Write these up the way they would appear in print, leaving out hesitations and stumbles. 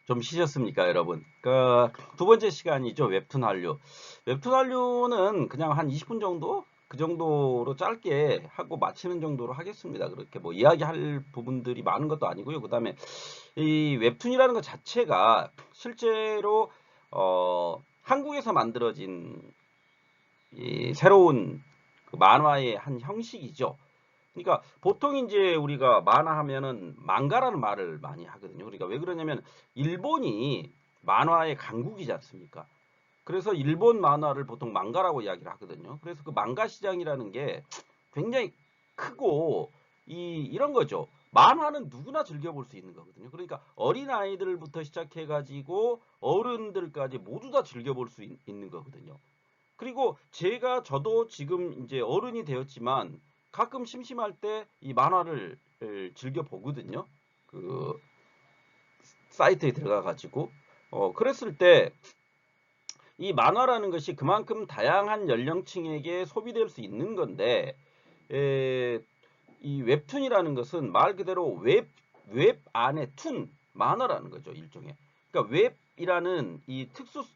좀 쉬셨습니까, 여러분? 두 번째 시간이죠. 웹툰 한류. 웹툰 한류는 그냥 한 20분 정도? 그 정도로 짧게 하고 마치는 정도로 하겠습니다. 그렇게 뭐 이야기할 부분들이 많은 것도 아니고요. 그 다음에 이 웹툰이라는 것 자체가 실제로, 한국에서 만들어진 이 새로운 그 만화의 한 형식이죠. 그러니까 보통 이제 우리가 만화 하면은 망가라는 말을 많이 하거든요. 그러니까 왜 그러냐면 일본이 만화의 강국이지 않습니까? 그래서 일본 만화를 보통 망가라고 이야기를 하거든요. 그래서 그 망가 시장이라는 게 굉장히 크고 이런 거죠. 만화는 누구나 즐겨볼 수 있는 거거든요. 그러니까 어린 아이들부터 시작해 가지고 어른들까지 모두 다 즐겨볼 수 있는 거거든요. 그리고 저도 지금 이제 어른이 되었지만 가끔 심심할 때 이 만화를 즐겨 보거든요. 그 사이트에 들어가 가지고 그랬을 때 이 만화라는 것이 그만큼 다양한 연령층에게 소비될 수 있는 건데, 에, 이 웹툰이라는 것은 말 그대로 웹 안에 만화라는 거죠, 일종의. 그러니까 웹이라는 이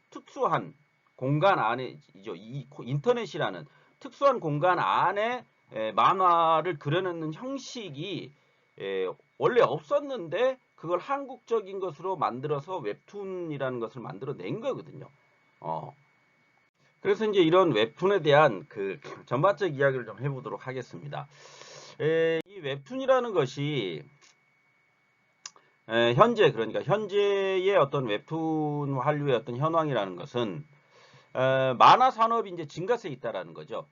특수한 공간 안에죠. 이 인터넷이라는 특수한 공간 안에 만화를 그려내는 형식이 원래 없었는데 그걸 한국적인 것으로 만들어서 웹툰이라는 것을 만들어낸 거거든요. 어, 그래서 이제 이런 웹툰에 대한 그 전반적 이야기를 좀 해보도록 하겠습니다. 이 웹툰이라는 것이 그러니까 현재의 어떤 웹툰 한류의 어떤 현황이라는 것은 만화 산업이 이제 증가세에 있다라는 거죠.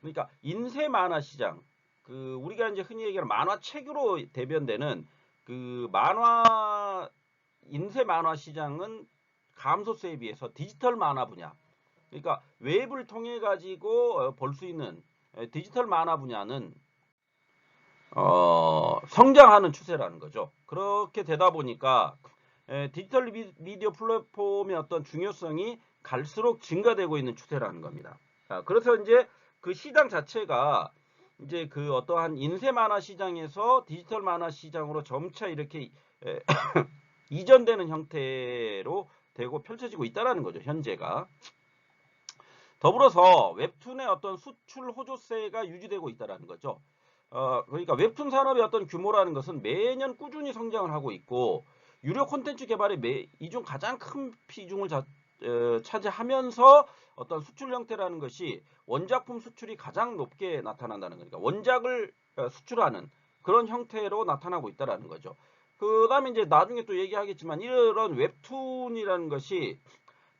그러니까 인쇄 만화 시장, 그 우리가 이제 흔히 얘기하는 만화책으로 대변되는 그 인쇄 만화 시장은 감소세에 비해서 디지털 만화 분야, 그러니까 웹을 통해 가지고 볼 수 있는 디지털 만화 분야는 성장하는 추세라는 거죠. 그렇게 되다 보니까 디지털 미디어 플랫폼의 어떤 중요성이 갈수록 증가되고 있는 추세라는 겁니다. 그래서 이제 그 시장 자체가 이제 그 어떠한 인쇄 만화 시장에서 디지털 만화 시장으로 점차 이렇게 이전되는 형태로 되고 펼쳐지고 있다는 거죠, 현재가. 더불어서 웹툰의 어떤 수출 호조세가 유지되고 있다는 거죠. 그러니까 웹툰 산업의 어떤 규모라는 것은 매년 꾸준히 성장을 하고 있고 유료 콘텐츠 개발이 이중 가장 큰 비중을 차지하면서 어떤 수출 형태라는 것이 원작품 수출이 가장 높게 나타난다는 거니까 원작을 수출하는 그런 형태로 나타나고 있다는 거죠. 그 다음에 이제 나중에 또 얘기하겠지만 이런 웹툰이라는 것이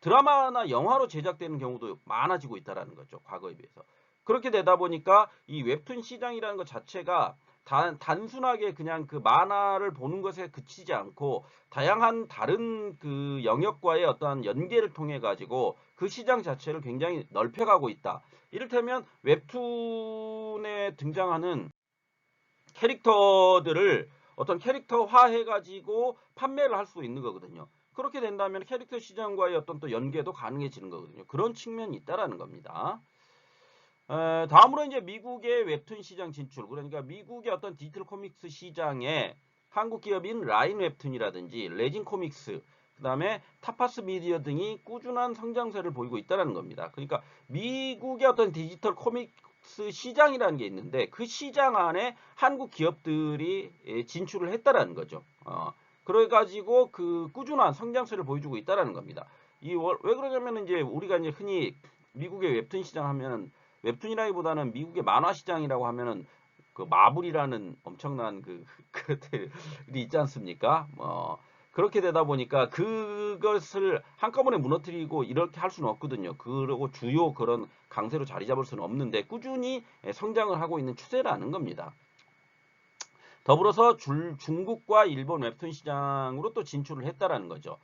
드라마나 영화로 제작되는 경우도 많아지고 있다는 거죠. 과거에 비해서. 그렇게 되다 보니까 이 웹툰 시장이라는 것 자체가 단순하게 그냥 그 만화를 보는 것에 그치지 않고 다양한 다른 그 영역과의 어떠한 연계를 통해 가지고 그 시장 자체를 굉장히 넓혀가고 있다. 이를테면 웹툰에 등장하는 캐릭터들을 어떤 캐릭터화 해가지고 판매를 할 수 있는 거거든요. 그렇게 된다면 캐릭터 시장과의 어떤 또 연계도 가능해지는 거거든요. 그런 측면이 있다라는 겁니다. 다음으로 이제 미국의 웹툰 시장 진출, 그러니까 미국의 어떤 디지털 코믹스 시장에 한국 기업인 라인 웹툰이라든지 레진 코믹스, 그다음에 타파스 미디어 등이 꾸준한 성장세를 보이고 있다는 겁니다. 그러니까 미국의 어떤 디지털 코믹스 시장이라는 게 있는데 그 시장 안에 한국 기업들이 진출을 했다라는 거죠. 그래가지고 그 꾸준한 성장세를 보여주고 있다라는 겁니다. 왜 그러냐면 이제 우리가 이제 흔히 미국의 웹툰 시장 하면 웹툰이라기보다는 미국의 만화 시장이라고 하면은 그 마블이라는 엄청난 그들이 있지 않습니까? 그렇게 되다 보니까 그것을 한꺼번에 무너뜨리고 이렇게 할 수는 없거든요. 그리고 주요 그런 강세로 자리 잡을 수는 없는데 꾸준히 성장을 하고 있는 추세라는 겁니다. 더불어서 중국과 일본 웹툰 시장으로 또 진출을 했다라는 거죠.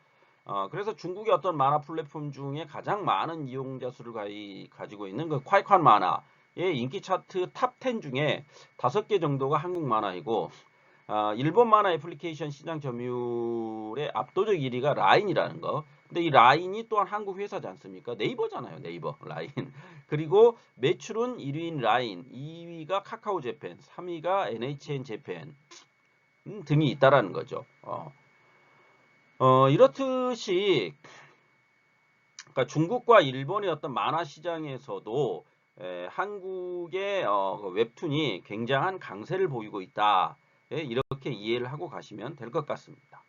그래서 중국의 어떤 만화 플랫폼 중에 가장 많은 이용자 수를 가지고 있는 그 콰이칸 만화의 인기 차트 탑 10 중에 5개 정도가 한국 만화이고, 일본 만화 애플리케이션 시장 점유율의 압도적 1위가 라인이라는 거. 근데 이 라인이 또한 한국 회사지 않습니까? 네이버잖아요, 네이버, 라인. 그리고 매출은 1위인 라인, 2위가 카카오 재팬, 3위가 NHN 재팬 등이 있다라는 거죠. 이렇듯이 그러니까 중국과 일본의 어떤 만화 시장에서도 한국의 그 웹툰이 굉장한 강세를 보이고 있다. 이렇게 이해를 하고 가시면 될 것 같습니다.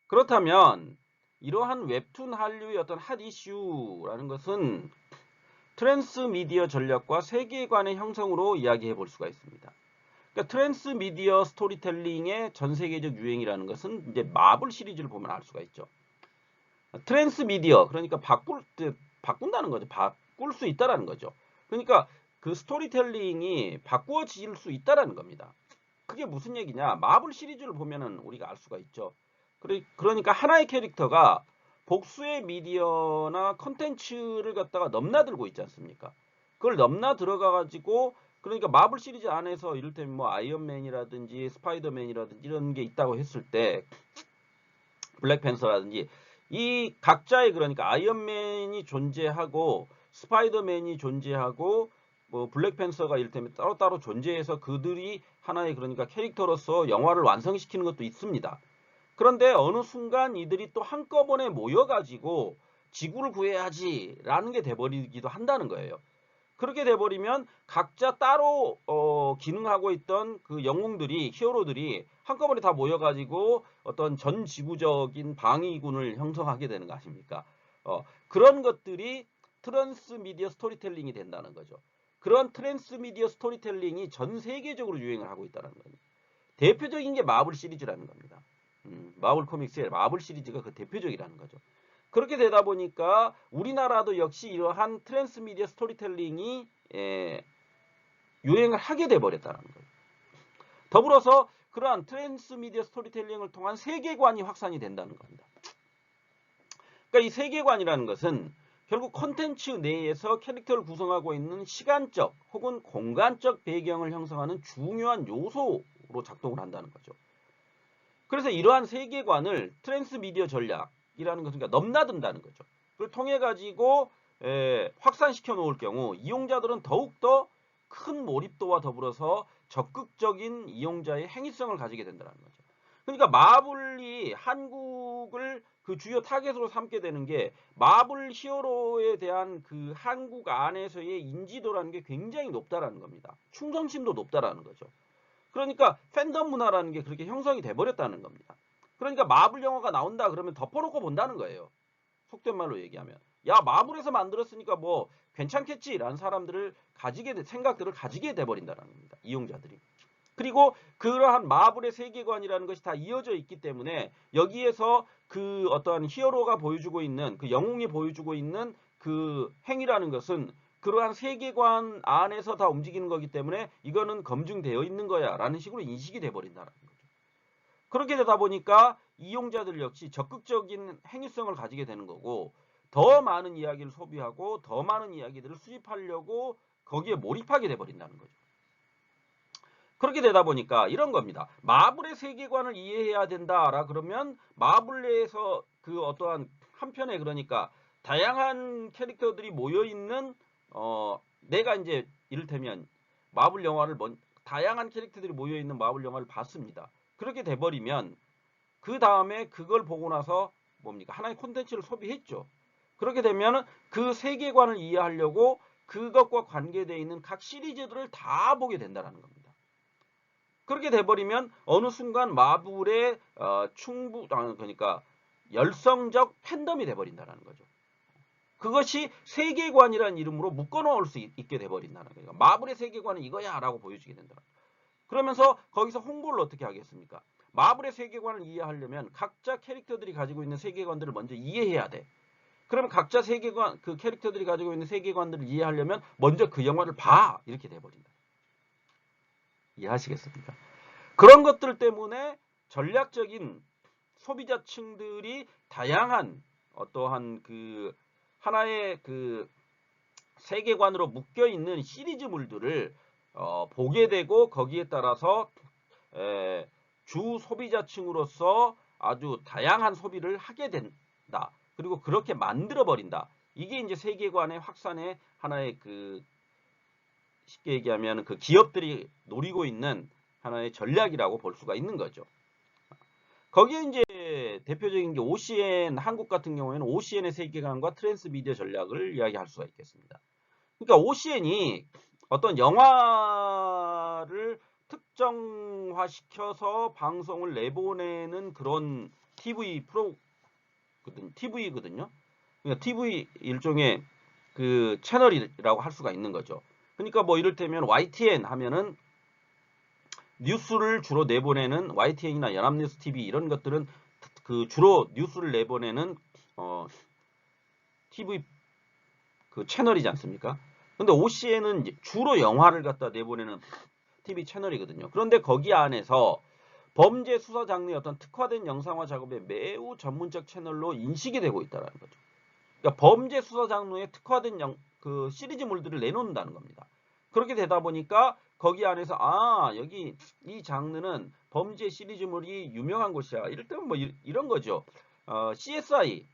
그렇다면 이러한 웹툰 한류의 어떤 핫 이슈라는 것은 트랜스미디어 전략과 세계관의 형성으로 이야기해 볼 수가 있습니다. 그러니까 트랜스미디어 스토리텔링의 전 세계적 유행이라는 것은 이제 마블 시리즈를 보면 알 수가 있죠. 트랜스미디어 그러니까 바꾼다는 거죠. 바꿀 수 있다라는 거죠. 그러니까 그 스토리텔링이 바꾸어질 수 있다라는 겁니다. 그게 무슨 얘기냐? 마블 시리즈를 보면은 우리가 알 수가 있죠. 그러니까 하나의 캐릭터가 복수의 미디어나 컨텐츠를 갖다가 넘나들고 있지 않습니까? 그걸 넘나들어가 가지고 그러니까 마블 시리즈 안에서 이를테면 뭐 아이언맨이라든지 스파이더맨이라든지 이런 게 있다고 했을 때 블랙팬서라든지 이 각자의 그러니까 아이언맨이 존재하고 스파이더맨이 존재하고 뭐 블랙팬서가 이를테면 따로따로 존재해서 그들이 하나의 그러니까 캐릭터로서 영화를 완성시키는 것도 있습니다. 그런데 어느 순간 이들이 또 한꺼번에 모여가지고 지구를 구해야지라는 게 돼버리기도 한다는 거예요. 그렇게 돼버리면 각자 따로 기능하고 있던 그 영웅들이 히어로들이 한꺼번에 다 모여가지고 어떤 전 지구적인 방위군을 형성하게 되는 거 아닙니까? 그런 것들이 트랜스미디어 스토리텔링이 된다는 거죠. 그런 트랜스미디어 스토리텔링이 전 세계적으로 유행을 하고 있다는 거예요. 대표적인 게 마블 시리즈라는 겁니다. 마블 코믹스의 마블 시리즈가 그 대표적이라는 거죠. 그렇게 되다 보니까 우리나라도 역시 이러한 트랜스미디어 스토리텔링이 유행을 하게 돼 버렸다는 거예요. 더불어서 그러한 트랜스미디어 스토리텔링을 통한 세계관이 확산이 된다는 겁니다. 그러니까 이 세계관이라는 것은 결국 콘텐츠 내에서 캐릭터를 구성하고 있는 시간적 혹은 공간적 배경을 형성하는 중요한 요소로 작동을 한다는 거죠. 그래서 이러한 세계관을 트랜스미디어 전략이라는 것은 그러니까 넘나든다는 거죠. 그걸 통해 가지고 확산시켜 놓을 경우 이용자들은 더욱더 큰 몰입도와 더불어서 적극적인 이용자의 행위성을 가지게 된다는 거죠. 그러니까 마블이 한국을 그 주요 타겟으로 삼게 되는 게 마블 히어로에 대한 그 한국 안에서의 인지도라는 게 굉장히 높다라는 겁니다. 충성심도 높다라는 거죠. 그러니까 팬덤 문화라는 게 그렇게 형성이 돼버렸다는 겁니다. 그러니까 마블 영화가 나온다 그러면 덮어놓고 본다는 거예요. 속된 말로 얘기하면. 야, 마블에서 만들었으니까 뭐 괜찮겠지라는 생각들을 가지게 돼버린다는 겁니다. 이용자들이. 그리고 그러한 마블의 세계관이라는 것이 다 이어져 있기 때문에 여기에서 그 어떠한 히어로가 보여주고 있는 그 영웅이 보여주고 있는 그 행위라는 것은 그러한 세계관 안에서 다 움직이는 거기 때문에 이거는 검증되어 있는 거야 라는 식으로 인식이 돼버린다는 거죠. 그렇게 되다 보니까 이용자들 역시 적극적인 행위성을 가지게 되는 거고 더 많은 이야기를 소비하고 더 많은 이야기들을 수집하려고 거기에 몰입하게 돼버린다는 거죠. 그렇게 되다 보니까 이런 겁니다. 마블의 세계관을 이해해야 된다라 그러면 마블 내에서 그 어떠한 한편에 그러니까 다양한 캐릭터들이 모여 있는 내가 이제 이를테면 마블 영화를 다양한 캐릭터들이 모여 있는 마블 영화를 봤습니다. 그렇게 돼 버리면 그 다음에 그걸 보고 나서 뭡니까? 하나의 콘텐츠를 소비했죠. 그렇게 되면 그 세계관을 이해하려고 그것과 관계되어 있는 각 시리즈들을 다 보게 된다는 겁니다. 그렇게 돼버리면 어느 순간 마블의 그러니까 열성적 팬덤이 돼버린다는 거죠. 그것이 세계관이라는 이름으로 묶어놓을 수 있게 돼버린다는 거예요. 마블의 세계관은 이거야 라고 보여주게 된다. 그러면서 거기서 홍보를 어떻게 하겠습니까? 마블의 세계관을 이해하려면 각자 캐릭터들이 가지고 있는 세계관들을 먼저 이해해야 돼. 그러면 각자 세계관, 그 캐릭터들이 가지고 있는 세계관들을 이해하려면 먼저 그 영화를 봐. 이렇게 돼버린다. 이해하시겠습니까? 그런 것들 때문에 전략적인 소비자층들이 다양한 어떠한 그 하나의 그 세계관으로 묶여 있는 시리즈물들을 보게 되고 거기에 따라서 주 소비자층으로서 아주 다양한 소비를 하게 된다. 그리고 그렇게 만들어 버린다. 이게 이제 세계관의 확산의 하나의 그 쉽게 얘기하면 그 기업들이 노리고 있는 하나의 전략이라고 볼 수가 있는 거죠. 거기에 이제 대표적인 게 OCN, 한국 같은 경우에는 OCN의 세계관과 트랜스미디어 전략을 이야기할 수가 있겠습니다. 그러니까 OCN이 어떤 영화를 특정화시켜서 방송을 내보내는 그런 TV거든요. 그러니까 TV 일종의 그 채널이라고 할 수가 있는 거죠. 그러니까 뭐 이를테면 YTN 하면은 뉴스를 주로 내보내는 YTN이나 연합뉴스 TV 이런 것들은 그 주로 뉴스를 내보내는 TV 그 채널이지 않습니까? 근데 OCN은 주로 영화를 갖다 내보내는 TV 채널이거든요. 그런데 거기 안에서 범죄 수사 장르의 어떤 특화된 영상화 작업에 매우 전문적 채널로 인식이 되고 있다는 거죠. 그러니까 범죄 수사 장르에 특화된 그 시리즈물들을 내놓는다는 겁니다. 그렇게 되다 보니까 거기 안에서 여기 이 장르는 범죄 시리즈물이 유명한 곳이야. 이럴 때는 뭐 이런 거죠. CSI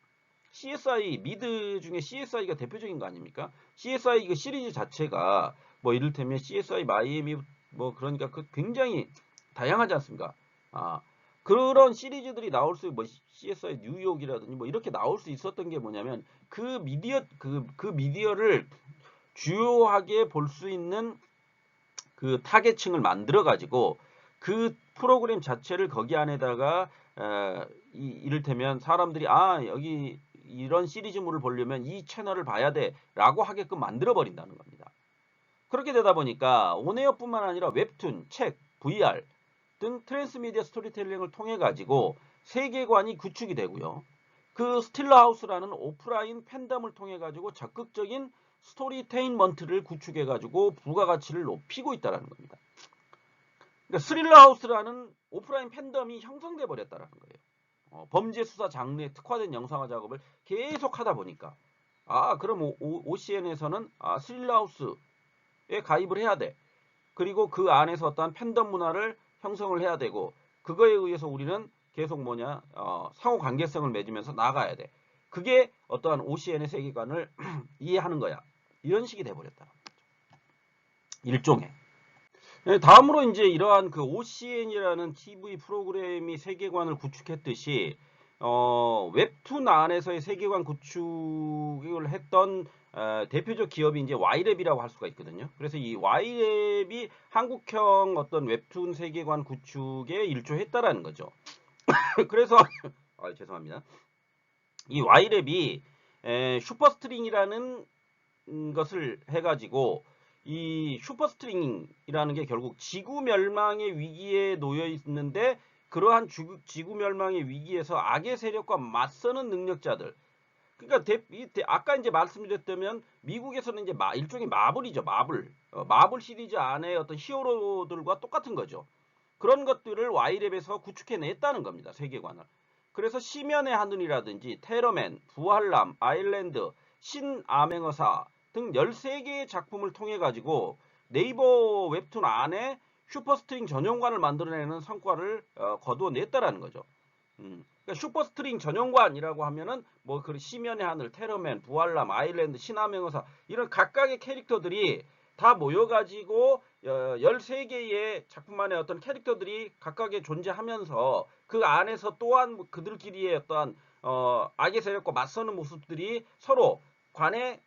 미드 중에 CSI가 대표적인 거 아닙니까? CSI 그 시리즈 자체가 뭐 이를테면 CSI 마이애미 뭐 그러니까 그 굉장히 다양하지 않습니까? 그런 시리즈들이 나올 수 뭐 CSI 뉴욕이라든지 뭐 이렇게 나올 수 있었던 게 뭐냐면 그 미디어를 주요하게 볼 수 있는 그 타겟층을 만들어 가지고 그 프로그램 자체를 거기 안에다가 이를테면 사람들이 여기 이런 시리즈물을 보려면 이 채널을 봐야 돼라고 하게끔 만들어 버린다는 겁니다. 그렇게 되다 보니까 온에어뿐만 아니라 웹툰, 책, VR 등 트랜스미디어 스토리텔링을 통해 가지고 세계관이 구축이 되고요. 그 스틸러하우스라는 오프라인 팬덤을 통해 가지고 적극적인 스토리테인먼트를 구축해 가지고 부가가치를 높이고 있다는 겁니다. 그러니까 스릴러하우스라는 오프라인 팬덤이 형성돼 버렸다는 거예요. 범죄 수사 장르에 특화된 영상화 작업을 계속 하다 보니까 그럼 OCN에서는 스릴러하우스에 가입을 해야 돼. 그리고 그 안에서 어떠한 팬덤 문화를 형성을 해야 되고 그거에 의해서 우리는 계속 상호 관계성을 맺으면서 나가야 돼. 그게 어떠한 OCN의 세계관을 이해하는 거야. 이런 식이 돼버렸다. 일종의. 다음으로 이제 이러한 그 OCN이라는 TV 프로그램이 세계관을 구축했듯이 웹툰 안에서의 세계관 구축을 했던 대표적 기업이 이제 Y랩이라고 할 수가 있거든요. 그래서 이 Y랩이 한국형 어떤 웹툰 세계관 구축에 일조했다라는 거죠. 그래서 죄송합니다. 이 Y랩이 슈퍼스트링이라는 것을 해가지고 이 슈퍼스트링이라는 게 결국 지구 멸망의 위기에 놓여 있는데 그러한 지구 멸망의 위기에서 악의 세력과 맞서는 능력자들. 그러니까 아까 이제 말씀드렸다면 미국에서는 이제 일종의 마블이죠. 마블 시리즈 안에 어떤 히어로들과 똑같은 거죠. 그런 것들을 Y랩에서 구축해냈다는 겁니다. 세계관을. 그래서 시면의 하늘이라든지 테러맨, 부활남, 아일랜드, 신암행어사 등 13개의 작품을 통해 가지고 네이버 웹툰 안에 슈퍼스트링 전용관을 만들어내는 성과를 거두어냈다라는 거죠. 그러니까 슈퍼스트링 전용관이라고 하면은 뭐 그 시면의 하늘, 테러맨, 부활남, 아일랜드, 신암행어사 이런 각각의 캐릭터들이 다 모여가지고 13개의 작품 안에 어떤 캐릭터들이 각각의 존재하면서 그 안에서 또한 그들끼리의 어떠한 악의 세력과 맞서는 모습들이 서로 간의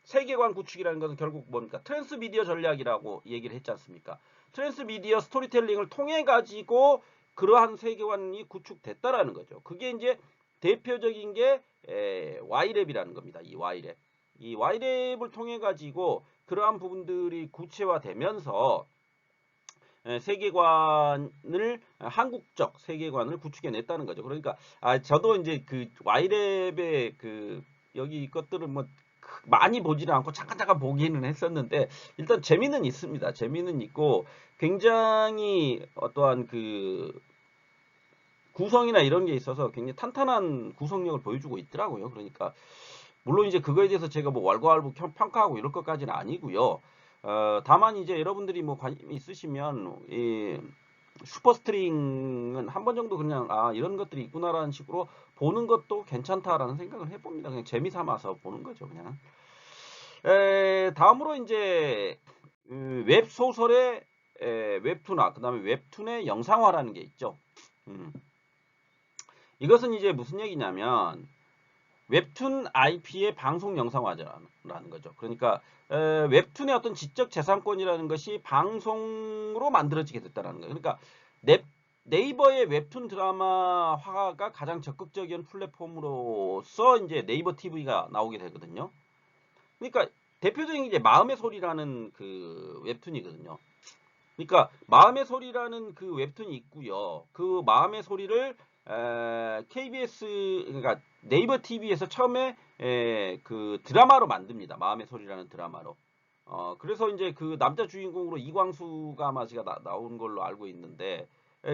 세계관 구축이라는 것은 결국 뭡니까? 트랜스미디어 전략이라고 얘기를 했지 않습니까? 트랜스미디어 스토리텔링을 통해 가지고 그러한 세계관이 구축됐다라는 거죠. 그게 이제 대표적인 게 Y랩이라는 겁니다. 이 Y랩. 이 Y랩을 통해 가지고 그러한 부분들이 구체화되면서 세계관을 한국적 세계관을 구축해냈다는 거죠. 그러니까 저도 이제 그 Y랩의 그 여기 것들은 뭐 많이 보지는 않고 잠깐 보기는 했었는데 일단 재미는 있습니다. 재미는 있고 굉장히 어떠한 그 구성이나 이런 게 있어서 굉장히 탄탄한 구성력을 보여주고 있더라고요. 그러니까 물론 이제 그거에 대해서 제가 뭐 왈가왈부 평가하고 이럴 것까지는 아니고요. 다만 이제 여러분들이 뭐 관심이 있으시면 이 슈퍼스트링은 한 번 정도 그냥 이런 것들이 있구나라는 식으로 보는 것도 괜찮다라는 생각을 해봅니다. 그냥 재미삼아서 보는 거죠, 그냥. 다음으로 이제 웹소설의 웹툰화, 그 다음에 웹툰의 영상화라는 게 있죠. 이것은 이제 무슨 얘기냐면 웹툰 IP의 방송 영상화라는 거죠. 그러니까 웹툰의 어떤 지적 재산권이라는 것이 방송으로 만들어지게 됐다는 거예요. 그러니까 네이버의 웹툰 드라마화가 가장 적극적인 플랫폼으로서 이제 네이버 TV가 나오게 되거든요. 그러니까 대표적인 게 이제 마음의 소리라는 그 웹툰이거든요. 그러니까 마음의 소리라는 그 웹툰이 있고요. 그 마음의 소리를 KBS 그러니까 네이버 TV에서 처음에 그 드라마로 만듭니다. 마음의 소리라는 드라마로. 그래서 이제 그 남자 주인공으로 이광수가 아마 제가 나온 걸로 알고 있는데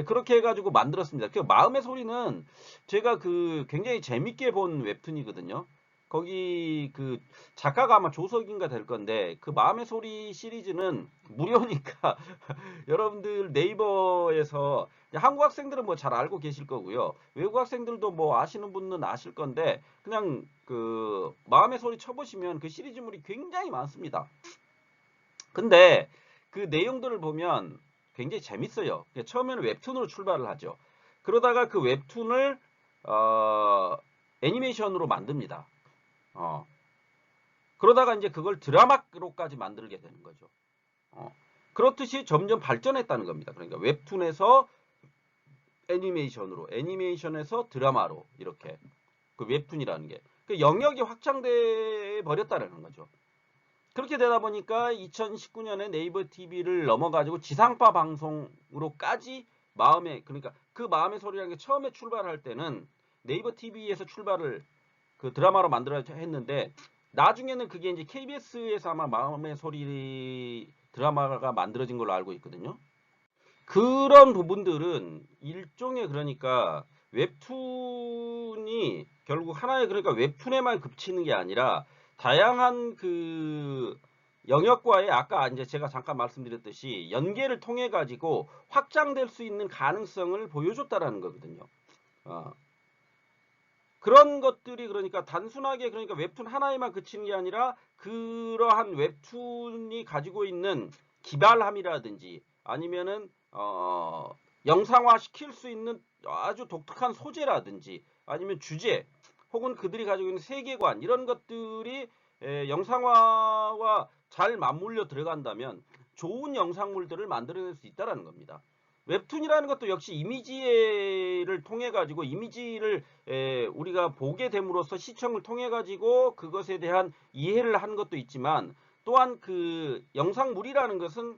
그렇게 해가지고 만들었습니다. 그 마음의 소리는 제가 그 굉장히 재밌게 본 웹툰이거든요. 거기 그 작가가 아마 조석인가 될 건데 그 마음의 소리 시리즈는 무료니까 여러분들 네이버에서 한국 학생들은 뭐 잘 알고 계실 거고요. 외국 학생들도 뭐 아시는 분은 아실 건데 그냥 그 마음의 소리 쳐보시면 그 시리즈물이 굉장히 많습니다. 근데 그 내용들을 보면 굉장히 재밌어요. 처음에는 웹툰으로 출발을 하죠. 그러다가 그 웹툰을 어, 애니메이션으로 만듭니다. 어, 그러다가 이제 그걸 드라마로까지 만들게 되는 거죠. 그렇듯이 점점 발전했다는 겁니다. 그러니까 웹툰에서 애니메이션으로, 애니메이션에서 드라마로 이렇게 그 웹툰이라는 게 그 영역이 확장돼 버렸다는 거죠. 그렇게 되다 보니까 2019년에 네이버 TV를 넘어가지고 지상파 방송으로까지 그러니까 그 마음의 소리라는 게 처음에 출발할 때는 네이버 TV에서 출발을 그 드라마로 만들어야 했는데 나중에는 그게 이제 KBS에서 아마 마음의 소리 드라마가 만들어진 걸로 알고 있거든요. 그런 부분들은 일종의 그러니까 웹툰이 결국 하나의 그러니까 웹툰에만 그치는 게 아니라 다양한 그 영역과의 아까 이제 제가 잠깐 말씀드렸듯이 연계를 통해 가지고 확장될 수 있는 가능성을 보여줬다라는 거거든요. 어, 그런 것들이 그러니까 단순하게 그러니까 웹툰 하나에만 그치는 게 아니라 그러한 웹툰이 가지고 있는 기발함이라든지 아니면은 영상화 시킬 수 있는 아주 독특한 소재라든지 아니면 주제 혹은 그들이 가지고 있는 세계관 이런 것들이 영상화와 잘 맞물려 들어간다면 좋은 영상물들을 만들어낼 수 있다는 겁니다. 웹툰이라는 것도 역시 이미지를 통해 가지고 이미지를 우리가 보게 됨으로써 시청을 통해 가지고 그것에 대한 이해를 하는 것도 있지만 또한 그 영상물이라는 것은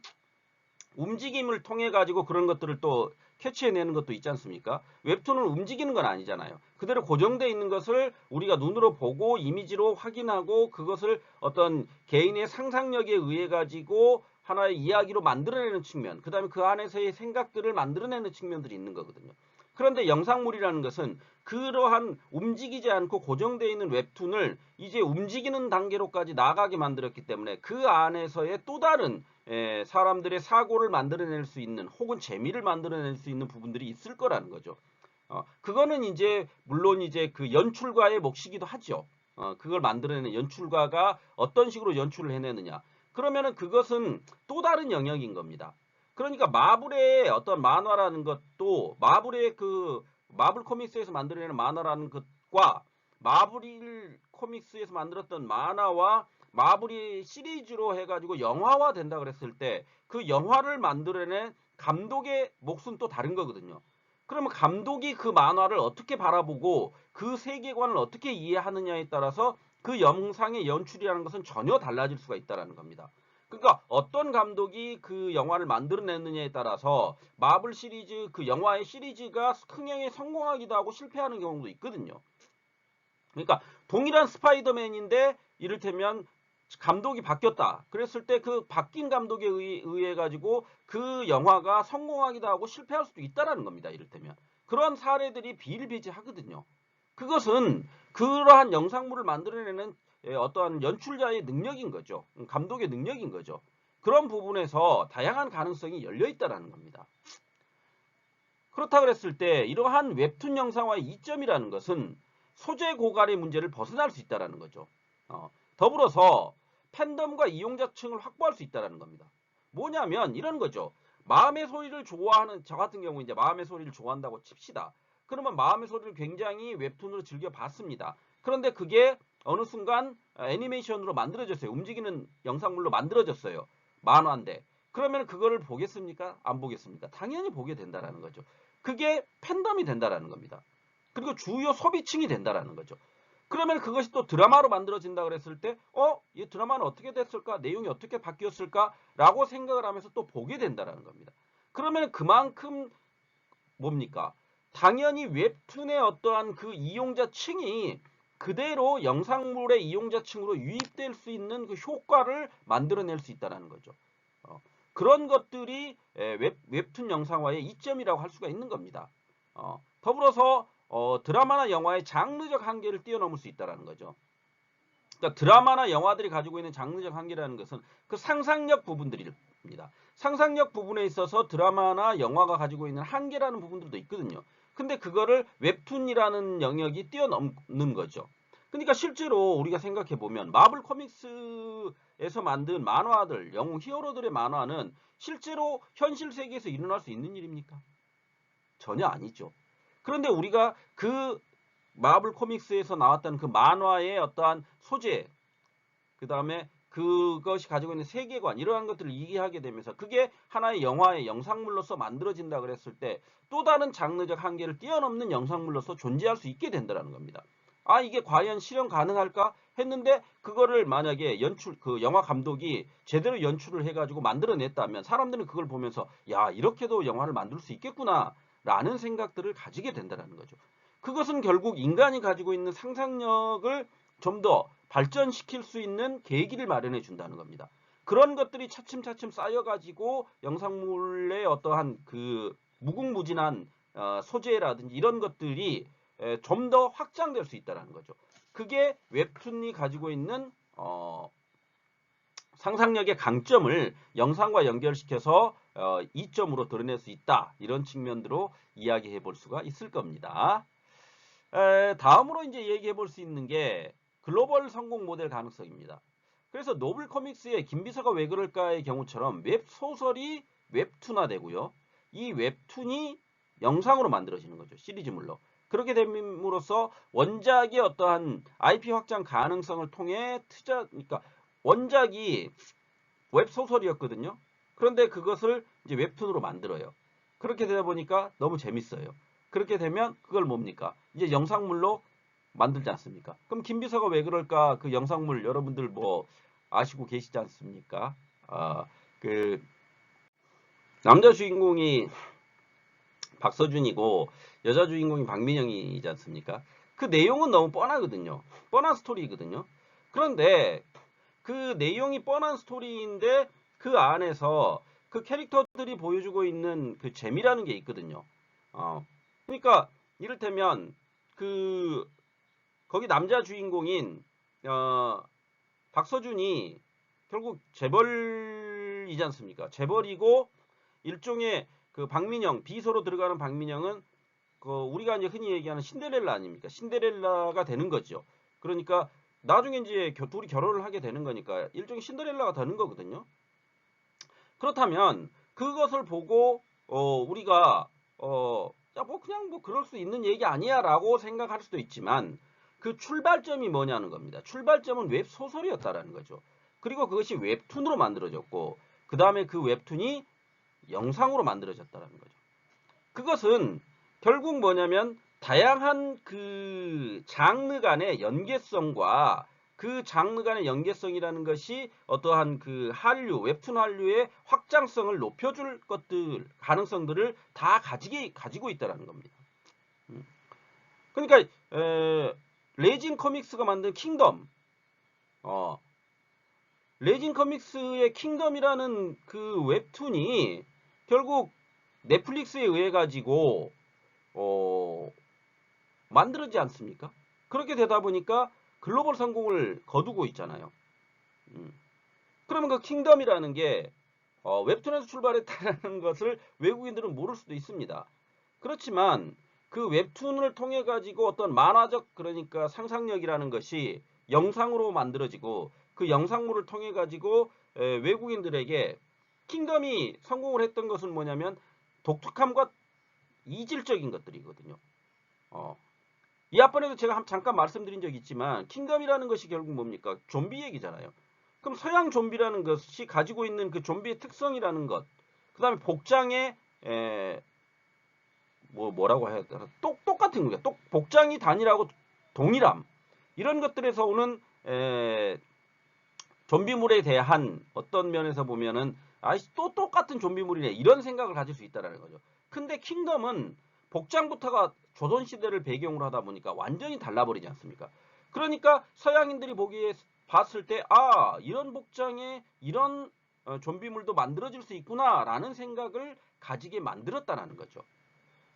움직임을 통해 가지고 그런 것들을 또 캐치해내는 것도 있지 않습니까? 웹툰은 움직이는 건 아니잖아요. 그대로 고정되어 있는 것을 우리가 눈으로 보고 이미지로 확인하고 그것을 어떤 개인의 상상력에 의해 가지고 하나의 이야기로 만들어내는 측면, 그 다음에 그 안에서의 생각들을 만들어내는 측면들이 있는 거거든요. 그런데 영상물이라는 것은 그러한 움직이지 않고 고정되어 있는 웹툰을 이제 움직이는 단계로까지 나가게 만들었기 때문에 그 안에서의 또 다른 사람들의 사고를 만들어낼 수 있는 혹은 재미를 만들어낼 수 있는 부분들이 있을 거라는 거죠. 그거는 이제 물론 이제 그 연출가의 몫이기도 하죠. 그걸 만들어내는 연출가가 어떤 식으로 연출을 해내느냐. 그러면은 그것은 또 다른 영역인 겁니다. 그러니까 마블의 어떤 만화라는 것도 마블 코믹스에서 만들어내는 만화라는 것과 마블 코믹스에서 만들었던 만화와 마블이 시리즈로 해가지고 영화화 된다 그랬을 때 그 영화를 만들어낸 감독의 몫은 또 다른 거거든요. 그러면 감독이 그 만화를 어떻게 바라보고 그 세계관을 어떻게 이해하느냐에 따라서 그 영상의 연출이라는 것은 전혀 달라질 수가 있다는 겁니다. 그러니까 어떤 감독이 그 영화를 만들어냈느냐에 따라서 마블 시리즈 그 영화의 시리즈가 흥행에 성공하기도 하고 실패하는 경우도 있거든요. 그러니까 동일한 스파이더맨인데 이를테면 감독이 바뀌었다. 그랬을 때 그 바뀐 감독에 의해 가지고 그 영화가 성공하기도 하고 실패할 수도 있다라는 겁니다. 이를테면 그런 사례들이 비일비재하거든요. 그것은 그러한 영상물을 만들어내는 어떠한 연출자의 능력인 거죠. 감독의 능력인 거죠. 그런 부분에서 다양한 가능성이 열려 있다라는 겁니다. 그렇다 그랬을 때 이러한 웹툰 영상화의 이점이라는 것은 소재 고갈의 문제를 벗어날 수 있다는 거죠. 더불어서 팬덤과 이용자층을 확보할 수 있다는 겁니다. 뭐냐면 이런 거죠. 마음의 소리를 좋아하는 저 같은 경우 이제 마음의 소리를 좋아한다고 칩시다. 그러면 마음의 소리를 굉장히 웹툰으로 즐겨 봤습니다. 그런데 그게 어느 순간 애니메이션으로 만들어졌어요. 움직이는 영상물로 만들어졌어요. 만화인데. 그러면 그거를 보겠습니까? 안 보겠습니까? 당연히 보게 된다라는 거죠. 그게 팬덤이 된다라는 겁니다. 그리고 주요 소비층이 된다라는 거죠. 그러면 그것이 또 드라마로 만들어진다 그랬을 때, 이 드라마는 어떻게 됐을까? 내용이 어떻게 바뀌었을까? 라고 생각을 하면서 또 보게 된다라는 겁니다. 그러면 그만큼 뭡니까? 당연히 웹툰의 어떠한 그 이용자층이 그대로 영상물의 이용자층으로 유입될 수 있는 그 효과를 만들어낼 수 있다는 거죠. 그런 것들이 웹툰 영상화의 이점이라고 할 수가 있는 겁니다. 더불어서 드라마나 영화의 장르적 한계를 뛰어넘을 수 있다는 거죠. 그러니까 드라마나 영화들이 가지고 있는 장르적 한계라는 것은 그 상상력 부분들입니다. 상상력 부분에 있어서 드라마나 영화가 가지고 있는 한계라는 부분들도 있거든요. 근데 그거를 웹툰이라는 영역이 뛰어넘는 거죠. 그러니까 실제로 우리가 생각해 보면 마블 코믹스에서 만든 만화들, 영웅 히어로들의 만화는 실제로 현실 세계에서 일어날 수 있는 일입니까? 전혀 아니죠. 그런데 우리가 그 마블 코믹스에서 나왔던 그 만화의 어떠한 소재, 그 다음에 그것이 가지고 있는 세계관, 이러한 것들을 이해하게 되면서 그게 하나의 영화의 영상물로서 만들어진다 그랬을 때 또 다른 장르적 한계를 뛰어넘는 영상물로서 존재할 수 있게 된다는 겁니다. 아, 이게 과연 실현 가능할까 했는데 그거를 만약에 그 영화 감독이 제대로 연출을 해가지고 만들어냈다면 사람들은 그걸 보면서 야, 이렇게도 영화를 만들 수 있겠구나 라는 생각들을 가지게 된다는 거죠. 그것은 결국 인간이 가지고 있는 상상력을 좀 더 발전시킬 수 있는 계기를 마련해 준다는 겁니다. 그런 것들이 차츰차츰 쌓여가지고 영상물의 어떠한 그 무궁무진한 소재라든지 이런 것들이 좀 더 확장될 수 있다는 거죠. 그게 웹툰이 가지고 있는 상상력의 강점을 영상과 연결시켜서 이점으로 드러낼 수 있다. 이런 측면으로 이야기해 볼 수가 있을 겁니다. 다음으로 이제 얘기해 볼 수 있는 게 글로벌 성공 모델 가능성입니다. 그래서 노블 코믹스의 김비서가 왜 그럴까의 경우처럼 웹소설이 웹툰화되고요. 이 웹툰이 영상으로 만들어지는 거죠. 시리즈물로. 그렇게 됨으로써 원작의 어떠한 IP 확장 가능성을 통해 그러니까 원작이 웹소설이었거든요. 그런데 그것을 이제 웹툰으로 만들어요. 그렇게 되다 보니까 너무 재밌어요. 그렇게 되면 그걸 뭡니까? 이제 영상물로 만들지 않습니까? 그럼 김비서가 왜 그럴까? 그 영상물 여러분들 뭐 아시고 계시지 않습니까? 그 남자 주인공이 박서준이고 여자 주인공이 박민영이지 않습니까? 그 내용은 너무 뻔하거든요. 뻔한 스토리거든요. 그런데 그 내용이 뻔한 스토리인데 그 안에서 그 캐릭터들이 보여주고 있는 그 재미라는 게 있거든요. 그러니까 이를테면 그 거기 남자 주인공인 박서준이 결국 재벌이지 않습니까? 재벌이고 일종의 그 박민영 비서로 들어가는 박민영은 그 우리가 이제 흔히 얘기하는 신데렐라 아닙니까? 신데렐라가 되는 거죠. 그러니까 나중에 이제 둘이 결혼을 하게 되는 거니까 일종의 신데렐라가 되는 거거든요. 그렇다면 그것을 보고 우리가 야, 뭐 그냥 뭐 그럴 수 있는 얘기 아니야라고 생각할 수도 있지만 그 출발점이 뭐냐는 겁니다. 출발점은 웹소설이었다라는 거죠. 그리고 그것이 웹툰으로 만들어졌고 그 다음에 그 웹툰이 영상으로 만들어졌다는 거죠. 그것은 결국 뭐냐면 다양한 그 장르 간의 연계성과 그 장르 간의 연계성이라는 것이 어떠한 그 한류, 웹툰 한류의 확장성을 높여줄 것들, 가능성들을 다 가지고 있다는 겁니다. 그러니까 레진 코믹스가 만든 킹덤, 레진 코믹스의 킹덤이라는 그 웹툰이 결국 넷플릭스에 의해 가지고 만들어지지 않습니까? 그렇게 되다 보니까 글로벌 성공을 거두고 있잖아요. 그러면 그 킹덤이라는 게 웹툰에서 출발했다는 것을 외국인들은 모를 수도 있습니다. 그렇지만 그 웹툰을 통해 가지고 어떤 만화적 그러니까 상상력이라는 것이 영상으로 만들어지고 그 영상물을 통해 가지고 외국인들에게 킹덤이 성공을 했던 것은 뭐냐면 독특함과 이질적인 것들이거든요. 이 앞번에도 제가 잠깐 말씀드린 적이 있지만 킹덤이라는 것이 결국 뭡니까? 좀비 얘기잖아요. 그럼 서양 좀비라는 것이 가지고 있는 그 좀비의 특성이라는 것, 그 다음에 복장의 뭐라고 해야 되나? 똑같은 거야. 복장이 단일하고 동일함. 이런 것들에서 오는 좀비물에 대한 어떤 면에서 보면은 또 똑같은 좀비물이네 이런 생각을 가질 수 있다는 거죠. 근데 킹덤은 복장부터가 조선시대를 배경으로 하다 보니까 완전히 달라버리지 않습니까? 그러니까 서양인들이 보기에 봤을 때 이런 복장에 이런 좀비물도 만들어질 수 있구나라는 생각을 가지게 만들었다는 거죠.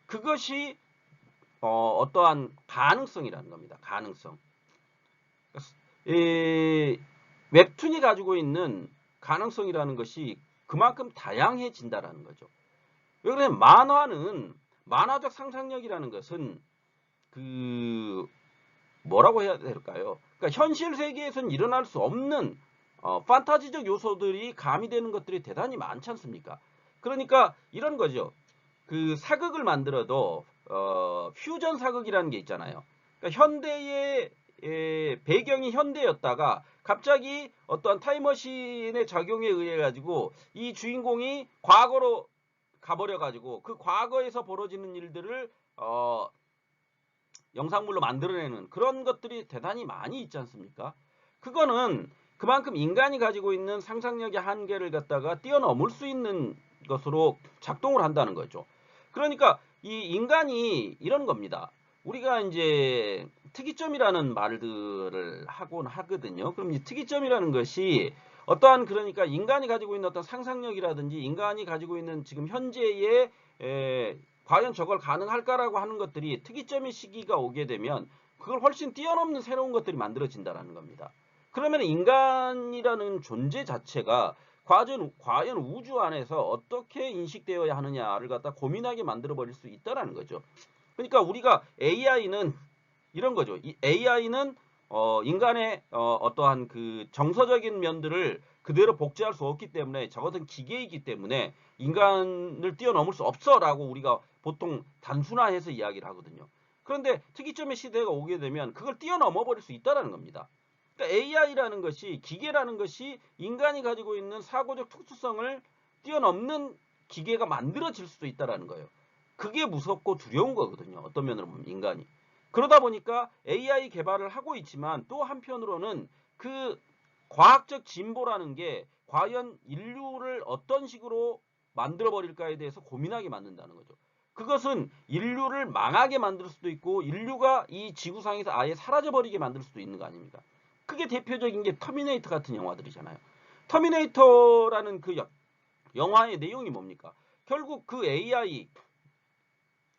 그것이 어떠한 가능성이라는 겁니다. 가능성. 웹툰이 가지고 있는 가능성이라는 것이 그만큼 다양해진다라는 거죠. 왜 그러냐면 만화는 만화적 상상력이라는 것은 뭐라고 해야 될까요? 그러니까 현실 세계에서는 일어날 수 없는 판타지적 요소들이 가미되는 것들이 대단히 많지 않습니까? 그러니까 이런 거죠. 그 사극을 만들어도 퓨전 사극이라는 게 있잖아요. 그러니까 현대의 배경이 현대였다가 갑자기 어떠한 타임머신의 작용에 의해 가지고 이 주인공이 과거로 가버려 가지고 그 과거에서 벌어지는 일들을 영상물로 만들어내는 그런 것들이 대단히 많이 있지 않습니까? 그거는 그만큼 인간이 가지고 있는 상상력의 한계를 갖다가 뛰어넘을 수 있는 것으로 작동을 한다는 거죠. 그러니까 이 인간이 이런 겁니다. 우리가 이제 특이점이라는 말들을 하곤 하거든요. 그럼 이 특이점이라는 것이 어떠한 그러니까 인간이 가지고 있는 어떤 상상력이라든지 인간이 가지고 있는 지금 현재의 과연 저걸 가능할까라고 하는 것들이 특이점의 시기가 오게 되면 그걸 훨씬 뛰어넘는 새로운 것들이 만들어진다는 겁니다. 그러면 인간이라는 존재 자체가 과연 우주 안에서 어떻게 인식되어야 하느냐를 갖다 고민하게 만들어버릴 수 있다는 거죠. 그러니까 우리가 AI는 이런 거죠. 이 AI는 인간의 어떠한 그 정서적인 면들을 그대로 복제할 수 없기 때문에 저것은 기계이기 때문에 인간을 뛰어넘을 수 없어라고 우리가 보통 단순화해서 이야기를 하거든요. 그런데 특이점의 시대가 오게 되면 그걸 뛰어넘어 버릴 수 있다는 겁니다. 그러니까 AI라는 것이 기계라는 것이 인간이 가지고 있는 사고적 특수성을 뛰어넘는 기계가 만들어질 수도 있다는 거예요. 그게 무섭고 두려운 거거든요. 어떤 면으로 보면 인간이. 그러다 보니까 AI 개발을 하고 있지만 또 한편으로는 그 과학적 진보라는 게 과연 인류를 어떤 식으로 만들어 버릴까에 대해서 고민하게 만든다는 거죠. 그것은 인류를 망하게 만들 수도 있고 인류가 이 지구상에서 아예 사라져 버리게 만들 수도 있는 거 아닙니까? 그게 대표적인 게 터미네이터 같은 영화들이잖아요. 터미네이터라는 그 영화의 내용이 뭡니까? 결국 그 AI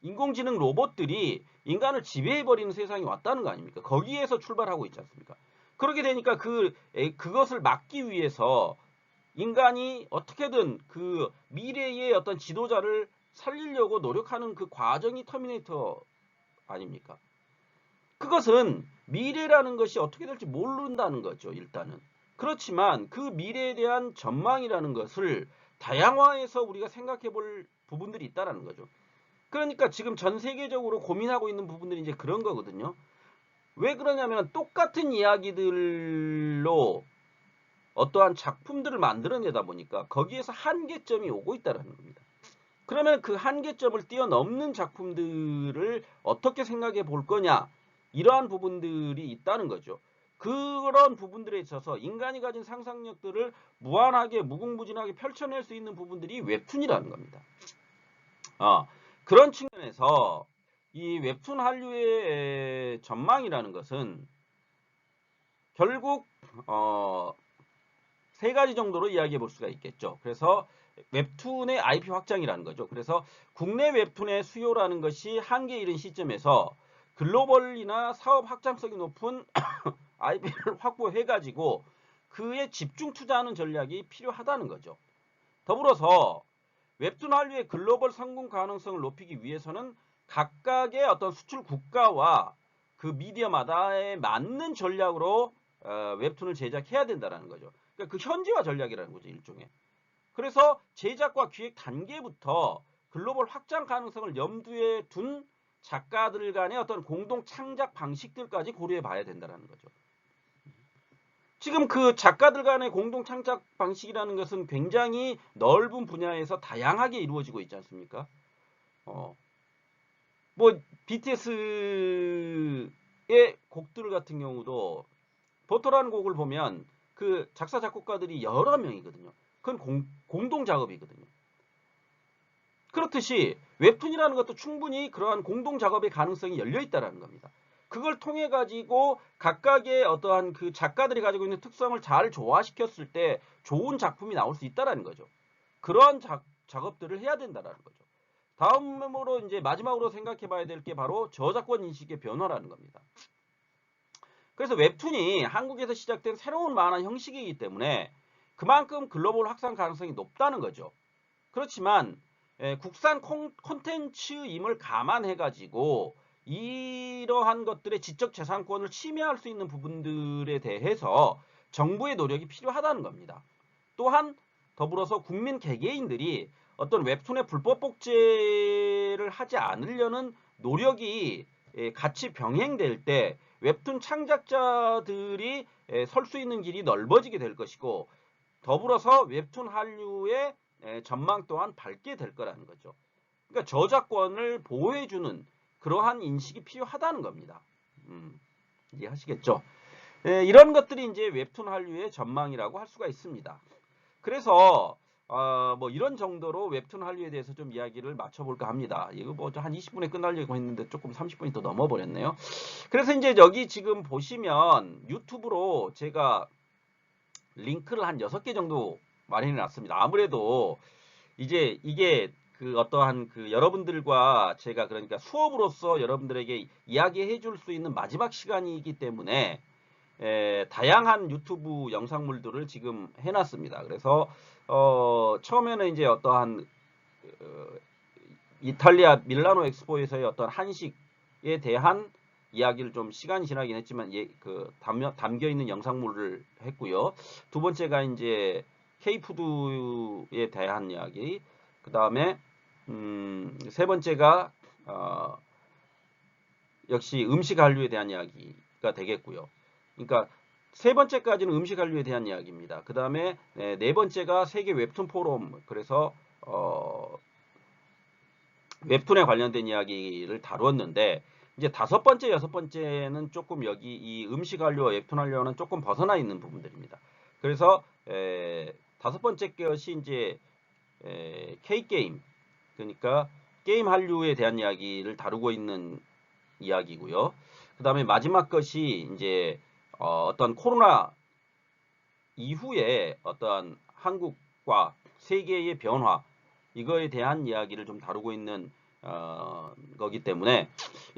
인공지능 로봇들이 인간을 지배해버리는 세상이 왔다는 거 아닙니까? 거기에서 출발하고 있지 않습니까? 그렇게 되니까 그것을 막기 위해서 인간이 어떻게든 그 미래의 어떤 지도자를 살리려고 노력하는 그 과정이 터미네이터 아닙니까? 그것은 미래라는 것이 어떻게 될지 모른다는 거죠, 일단은. 그렇지만 그 미래에 대한 전망이라는 것을 다양화해서 우리가 생각해 볼 부분들이 있다는 거죠. 그러니까 지금 전 세계적으로 고민하고 있는 부분들이 이제 그런 거거든요. 왜 그러냐면 똑같은 이야기들로 어떠한 작품들을 만들어내다 보니까 거기에서 한계점이 오고 있다는 겁니다. 그러면 그 한계점을 뛰어넘는 작품들을 어떻게 생각해 볼 거냐 이러한 부분들이 있다는 거죠. 그런 부분들에 있어서 인간이 가진 상상력들을 무한하게 무궁무진하게 펼쳐낼 수 있는 부분들이 웹툰이라는 겁니다. 그런 측면에서 이 웹툰 한류의 전망이라는 것은 결국 세 가지 정도로 이야기해 볼 수가 있겠죠. 그래서 웹툰의 IP 확장이라는 거죠. 그래서 국내 웹툰의 수요라는 것이 한계에 이른 시점에서 글로벌이나 사업 확장성이 높은 IP를 확보해 가지고 그에 집중 투자하는 전략이 필요하다는 거죠. 더불어서 웹툰 한류의 글로벌 성공 가능성을 높이기 위해서는 각각의 어떤 수출 국가와 그 미디어마다에 맞는 전략으로 웹툰을 제작해야 된다는 거죠. 그러니까 그 현지화 전략이라는 거죠, 일종의. 그래서 제작과 기획 단계부터 글로벌 확장 가능성을 염두에 둔 작가들 간의 어떤 공동 창작 방식들까지 고려해 봐야 된다는 거죠. 지금 그 작가들 간의 공동 창작 방식이라는 것은 굉장히 넓은 분야에서 다양하게 이루어지고 있지 않습니까? 뭐 BTS의 곡들 같은 경우도 버터라는 곡을 보면 그 작사 작곡가들이 여러 명이거든요. 그건 공동 작업이거든요. 그렇듯이 웹툰이라는 것도 충분히 그러한 공동 작업의 가능성이 열려 있다라는 겁니다. 그걸 통해 가지고 각각의 어떠한 그 작가들이 가지고 있는 특성을 잘 조화시켰을 때 좋은 작품이 나올 수 있다라는 거죠. 그러한 작업들을 해야 된다라는 거죠. 다음으로 이제 마지막으로 생각해 봐야 될 게 바로 저작권 인식의 변화라는 겁니다. 그래서 웹툰이 한국에서 시작된 새로운 만화 형식이기 때문에 그만큼 글로벌 확산 가능성이 높다는 거죠. 그렇지만 국산 콘텐츠임을 감안해 가지고 이러한 것들의 지적재산권을 침해할 수 있는 부분들에 대해서 정부의 노력이 필요하다는 겁니다. 또한 더불어서 국민 개개인들이 어떤 웹툰의 불법 복제를 하지 않으려는 노력이 같이 병행될 때 웹툰 창작자들이 설 수 있는 길이 넓어지게 될 것이고, 더불어서 웹툰 한류의 전망 또한 밝게 될 거라는 거죠. 그러니까 저작권을 보호해주는 그러한 인식이 필요하다는 겁니다. 이해하시겠죠? 이런 것들이 이제 웹툰 한류의 전망이라고 할 수가 있습니다. 그래서 뭐 이런 정도로 웹툰 한류에 대해서 좀 이야기를 맞춰볼까 합니다. 이거 뭐 한 20분에 끝나려고 했는데 조금 30분이 더 넘어버렸네요. 그래서 이제 여기 지금 보시면 유튜브로 제가 링크를 한 6개 정도 마련해 놨습니다. 아무래도 이제 이게 그 어떠한 그 여러분들과 제가 그러니까 수업으로서 여러분들에게 이야기해 줄 수 있는 마지막 시간이기 때문에 다양한 유튜브 영상물들을 지금 해놨습니다. 그래서 처음에는 이제 어떠한 이탈리아 밀라노 엑스포에서의 어떤 한식에 대한 이야기를 좀 시간이 지나긴 했지만 그 담겨 있는 영상물을 했고요. 두 번째가 이제 K푸드에 대한 이야기. 그 다음에 세 번째가 역시 음식 한류에 대한 이야기가 되겠고요. 그러니까 세 번째까지는 음식 한류에 대한 이야기입니다. 그 다음에 네 번째가 세계 웹툰 포럼. 그래서 웹툰에 관련된 이야기를 다루었는데, 이제 다섯 번째, 여섯 번째는 조금 여기 이 음식 한류와 웹툰 한류는 조금 벗어나 있는 부분들입니다. 그래서 다섯 번째 것이 이제 K게임, 그러니까 게임 한류에 대한 이야기를 다루고 있는 이야기고요. 그 다음에 마지막 것이 이제 어떤 코로나 이후에 어떤 한국과 세계의 변화, 이거에 대한 이야기를 좀 다루고 있는 거기 때문에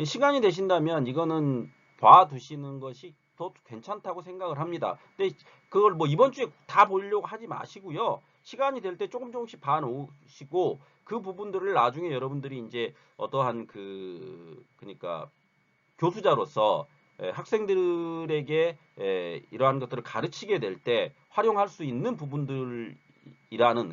시간이 되신다면 이거는 봐두시는 것이 더 괜찮다고 생각을 합니다. 근데 그걸 뭐 이번 주에 다 보려고 하지 마시고요. 시간이 될 때 조금씩 봐놓으시고 그 부분들을 나중에 여러분들이 이제 어떠한 그러니까 교수자로서 학생들에게 이러한 것들을 가르치게 될 때 활용할 수 있는 부분들이라는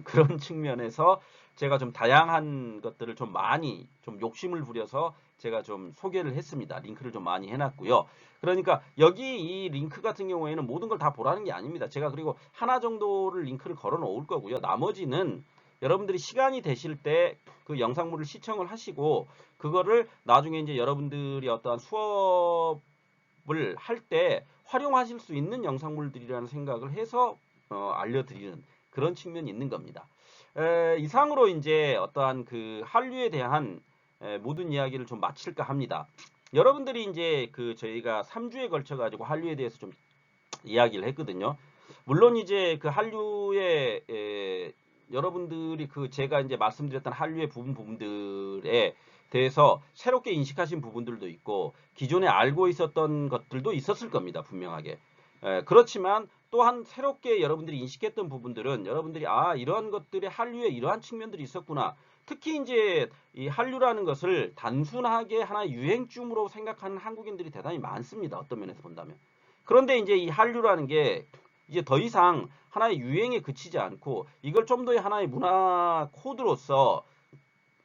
그런 측면에서 제가 좀 다양한 것들을 좀 많이 좀 욕심을 부려서 제가 좀 소개를 했습니다. 링크를 좀 많이 해놨고요. 그러니까 여기 이 링크 같은 경우에는 모든 걸 다 보라는 게 아닙니다. 제가 그리고 하나 정도를 링크를 걸어 놓을 거고요. 나머지는 여러분들이 시간이 되실 때 그 영상물을 시청을 하시고 그거를 나중에 이제 여러분들이 어떠한 수업을 할 때 활용하실 수 있는 영상물들이라는 생각을 해서 알려드리는 그런 측면이 있는 겁니다. 이상으로 이제 어떠한 그 한류에 대한 모든 이야기를 좀 마칠까 합니다. 여러분들이 이제 그 저희가 3주에 걸쳐 가지고 한류에 대해서 좀 이야기를 했거든요. 물론 이제 그 한류의 여러분들이 그 제가 이제 말씀드렸던 한류의 부분들에 대해서 새롭게 인식하신 부분들도 있고 기존에 알고 있었던 것들도 있었을 겁니다. 분명하게. 그렇지만 또한 새롭게 여러분들이 인식했던 부분들은 여러분들이 이러한 것들이 한류에 이러한 측면들이 있었구나. 특히 이제 이 한류라는 것을 단순하게 하나의 유행쯤으로 생각하는 한국인들이 대단히 많습니다. 어떤 면에서 본다면. 그런데 이제 이 한류라는 게 이제 더 이상 하나의 유행에 그치지 않고 이걸 좀 더 하나의 문화 코드로서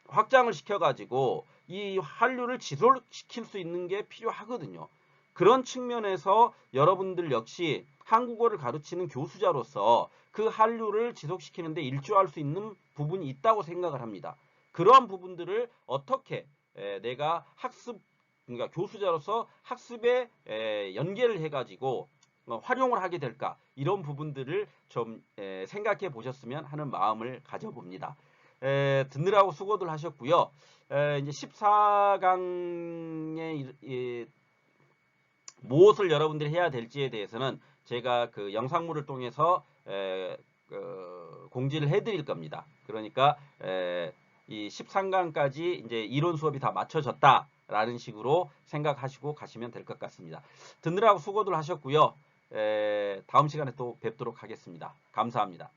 확장을 시켜가지고 이 한류를 지속시킬 수 있는 게 필요하거든요. 그런 측면에서 여러분들 역시 한국어를 가르치는 교수자로서 그 한류를 지속시키는데 일조할 수 있는 부분이 있다고 생각을 합니다. 그러한 부분들을 어떻게 내가 그러니까 교수자로서 학습에 연계를 해가지고 활용을 하게 될까, 이런 부분들을 좀 생각해 보셨으면 하는 마음을 가져봅니다. 듣느라고 수고들 하셨고요. 이제 14강의 무엇을 여러분들이 해야 될지에 대해서는 제가 그 영상물을 통해서 공지를 해드릴 겁니다. 그러니까 이 13강까지 이제 이론 수업이 다 맞춰졌다라는 식으로 생각하시고 가시면 될 것 같습니다. 듣느라고 수고들 하셨고요. 다음 시간에 또 뵙도록 하겠습니다. 감사합니다.